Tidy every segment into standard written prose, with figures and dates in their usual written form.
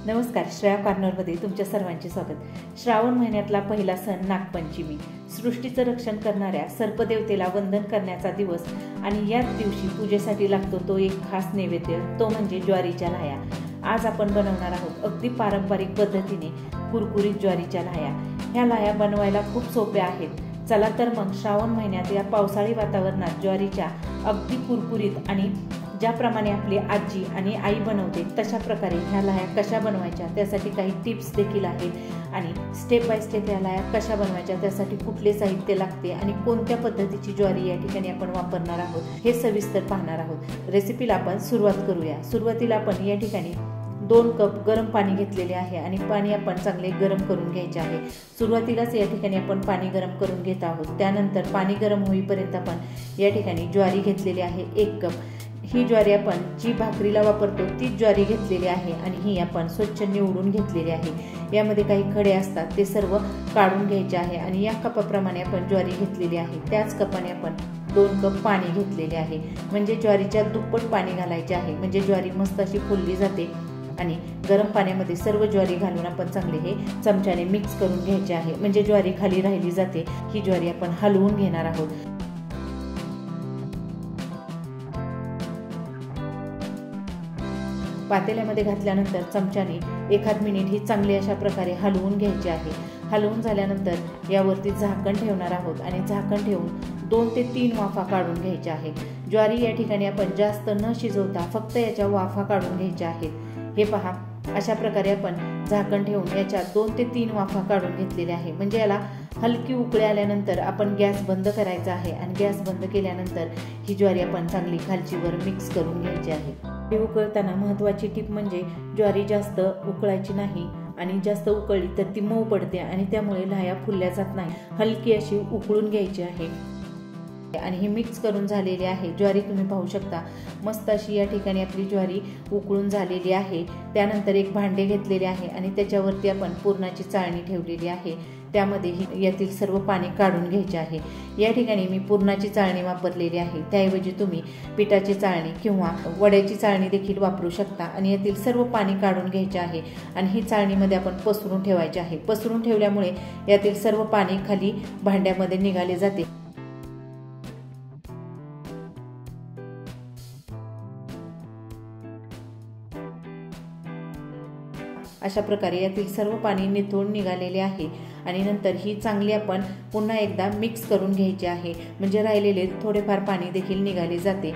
नमस्कार, श्रेया कॉर्नरमध्ये तुमच्या सर्वांचे स्वागत। श्रावण महिन्यातला पहिला सण नागपंचमी, सृष्टीचं रक्षण करणाऱ्या सर्पदेवतेला वंदन करण्याचा दिवस आणि याच दिवशी पूजेसाठी लागतो तो एक खास नैवेद्य, तो म्हणजे ज्वारीच्या लाह्या। आज आपण बनवणार आहोत अगदी पारंपरिक पद्धतीने कुरकुरीत ज्वारीच्या लाह्या। ह्या लाह्या बनवायला खूप सोप्या आहेत। चला तर मग श्रावण महिन्यात या पावसाळी वातावरणात ज्वारीच्या अगदी कुरकुरीत आणि ज्याप्रमाणे आपली आजी आणि आई बनवते तशा प्रकारे ह्या लाह्या कशा बनवायच्या त्यासाठी काही टिप्स देखील आहेत आणि स्टेप बाय स्टेप ह्या लाह्या कशा बनवायच्या त्यासाठी कुठले साहित्य लागते आणि कोणत्या पद्धतीची ज्वारी या ठिकाणी आपण वापरणार आहोत हे सविस्तर पाहणार आहोत। रेसिपीला आपण सुरुवात करूया। सुरुवातीला आपण या ठिकाणी 2 कप गरम पाणी घेतलेले आहे आणि पाणी आपण चांगले गरम करून घ्यायचे आहे। सुरुवातीलाच या ठिकाणी आपण पाणी गरम करून घेत आहोत। त्यानंतर पाणी गरम होईपर्यंत आपण या ठिकाणी ज्वारी घेतलेली आहे 1 कप। ही ज्वारी आपण जी भाकरीला वापरतो तीच ज्वारी घेतलेली आहे आणि ही आपण स्वच्छ निवडून घेतलेली आहे। यामध्ये काही खडे असतात ते सर्व काढून घ्यायचे आहे आणि या कपाप्रमाणे आपण ज्वारी घेतलेली आहे त्याच कपाने आपण 2 कप पाणी घेतलेले आहे। म्हणजे ज्वारीच्या दुप्पट पाणी घालायचे आहे, म्हणजे ज्वारी मस्त अशी फुलली जाते। आणि गरम पाण्यामध्ये सर्व ज्वारी घालून आपण चांगले हे चमच्याने मिक्स करून घ्यायचे आहे, म्हणजे ज्वारी खाली राहिली जाते। ही ज्वारी आपण हलवून घेणार आहोत। पातेल्यामध्ये घातल्यानंतर चमच्याने 1 मिनिट ही चांगली अशा प्रकारे हलवून घ्यायची आहे। हलवून झाल्यानंतर यावरती झाकण ठेवणार आहोत आणि झाकण ठेवून 2 ते 3 वाफा काढून घ्यायच्या आहेत। ज्वारी या ठिकाणी आपण जास्त न शिजवता फक्त याच्या वाफा काढून घ्यायच्या आहेत। हे पहा, अशा प्रकारे आपण झाकण ठेवून याच्या 2 ते 3 वाफा काढून घेतलेल्या आहे। म्हणजे याला हलकी उकळी आल्यानंतर आपण गॅस बंद करायचा आहे आणि गॅस बंद केल्यानंतर ही ज्वारी आपण चांगली खालची वर मिक्स करून घ्यायची आहे। उकळताना महत्त्वाची टिप म्हणजे ज्वारी जास्त उकळायची नाही आणि जास्त उकळली तर ती मऊ पडते आणि त्यामुळे लाह्या फुलल्या जात नाही। हलकी अशी उकळून घ्यायची आहे आणि ही मिक्स करून झालेली आहे ज्वारी। तुम्ही पाहू शकता मस्त अशी या ठिकाणी आपली ज्वारी उकळून झालेली आहे। त्यानंतर एक भांडे घेतलेले आहे आणि त्याच्यावरती आपण पुरणाची चाळणी ठेवलेली आहे। त्यामध्ये यातील सर्व पाणी काढून घ्यायचे आहे। या ठिकाणी मी पुरणाची चाळणी वापरलेली आहे, त्याऐवजी तुम्ही पिठाची चाळणी किंवा वड्याची चाळणी देखील वापरू शकता। आणि यातील सर्व पाणी काढून घ्यायचे आहे आणि ही चाळणीमध्ये आपण पसरून ठेवायचे आहे। पसरून ठेवल्यामुळे यातील सर्व पाणी खाली भांड्यामध्ये निघाले जाते। अशा प्रकारे यातील सर्व पाणी निथळून निघालेले आहे आणि नंतर ही चांगली आपण पुन्हा एकदा मिक्स करून घ्यायची आहे, म्हणजे राहिलेले थोडेफार पाणी देखील निघाले जाते।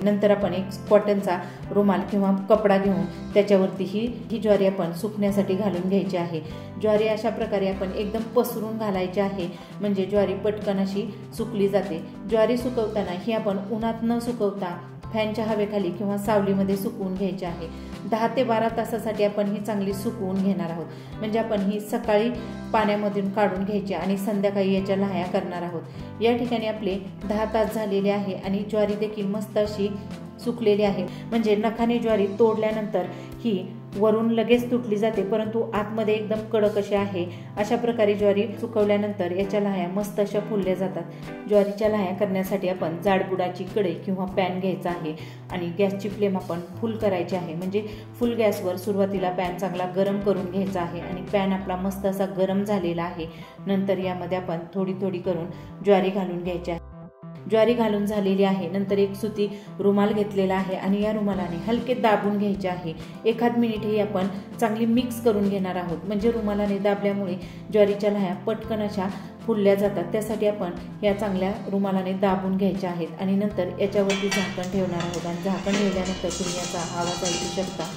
नंतर आपण एक कॉटनचा रुमाल किंवा कपडा घेऊन त्याच्यावरती ही ज्वारी आपण सुकण्यासाठी घालून घ्यायची आहे। ज्वारी अशा प्रकारे आपण एकदम पसरून घालायची आहे, म्हणजे ज्वारी पटकन अशी सुकली जाते। ज्वारी सुकवताना ही आपण उन्हात न सुकवता फॅनच्या हवेखाली किंवा सावलीमध्ये सुकवून घ्यायची आहे। 10 ते 12 तासासाठी आपण ही चांगली सुकवून घेणार आहोत। म्हणजे आपण ही सकाळी पाण्यामधून काढून घ्यायची आणि संध्याकाळी याच्या लाह्या करणार आहोत। या ठिकाणी आपले 10 तास झालेले आहे आणि ज्वारी देखील मस्त अशी सुकलेली आहे। म्हणजे नखाने ज्वारी तोडल्यानंतर ही वरून लगेच तुटली जाते, परंतु आतमध्ये एकदम कडक अशी आहे। अशा प्रकारे ज्वारी सुकवल्यानंतर याच्या लाह्या मस्त अशा फुलल्या जातात। ज्वारीच्या लाह्या करण्यासाठी आपण जाडबुडाची कढई किंवा पॅन घ्यायचा आहे आणि गॅसची फ्लेम आपण फुल करायची आहे। म्हणजे फुल गॅसवर सुरुवातीला पॅन चांगला गरम करून घ्यायचा आहे आणि पॅन आपला मस्त असा गरम झालेला आहे। नंतर यामध्ये आपण थोडी थोडी करून ज्वारी घालून घ्यायची आहे। ज्वारी घालून झालेली आहे। नंतर एक सुती रुमाल घेतलेला आहे आणि या रुमालाने हलके दाबून घ्यायचे आहे। 1 मिनिट ही आपण चांगली मिक्स करून घेणार आहोत, म्हणजे रुमालाने दाबल्यामुळे ज्वारीच्या लाह्या पटकन अशा फुलल्या जातात। त्यासाठी आपण या चांगल्या रुमालाने दाबून घ्यायच्या आहेत आणि नंतर याच्यावरती झाकण ठेवणार आहोत आणि झाकण ठेवल्यानंतर तुम्ही याचा आवाज ऐकू शकता।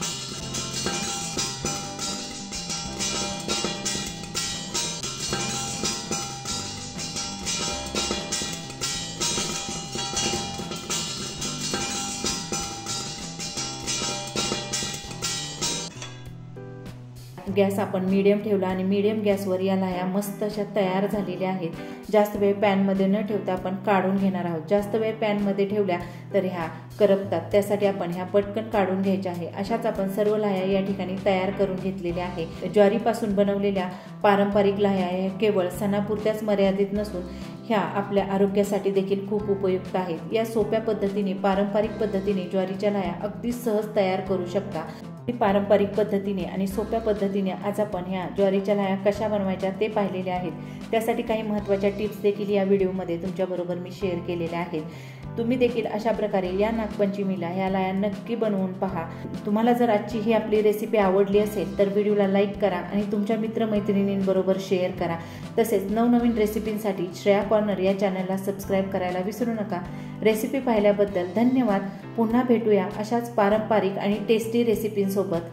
गॅस आपण मीडियम ठेवला आणि मीडियम गॅसवर या लाह्या मस्त अशा तयार झालेल्या आहेत। जास्त वेळ पॅनमध्ये न ठेवता आपण काढून घेणार आहोत। जास्त वेळ पॅनमध्ये ठेवल्या तर ह्या करपतात, त्यासाठी आपण ह्या पटकन काढून घ्यायच्या आहे। अशाच आपण सर्व लाह्या या ठिकाणी तयार करून घेतलेल्या आहे। ज्वारीपासून बनवलेल्या पारंपरिक लाह्या केवळ सणापुरत्याच मर्यादित नसून ह्या आपल्या आरोग्यासाठी देखील खूप उपयुक्त आहेत। या सोप्या पद्धतीने पारंपरिक पद्धतीने ज्वारीच्या लाह्या अगदी सहज तयार करू शकता। पारंपरिक पद्धतीने आणि सोप्या पद्धतीने आज आपण ह्या ज्वारीच्या लाह्या कशा बनवायच्या ते पाहिलेले आहेत। त्यासाठी काही महत्त्वाच्या टिप्स देखील या व्हिडिओमध्ये तुमच्याबरोबर मी शेअर केलेल्या आहेत। तुम्ही देखील अशा प्रकारे या नागपंचमीला ह्या लाह्या नक्की बनवून पहा। तुम्हाला जर आजची ही आपली रेसिपी आवडली असेल तर व्हिडिओला लाईक करा आणि तुमच्या मित्रमैत्रिणींबरोबर शेअर करा। तसेच नवनवीन रेसिपींसाठी श्रेया कॉर्नर या चॅनलला सबस्क्राईब करायला विसरू नका। रेसिपी पाहिल्याबद्दल धन्यवाद। पुन्हा भेटूया अशाच पारंपरिक आणि टेस्टी रेसिपींसोबत।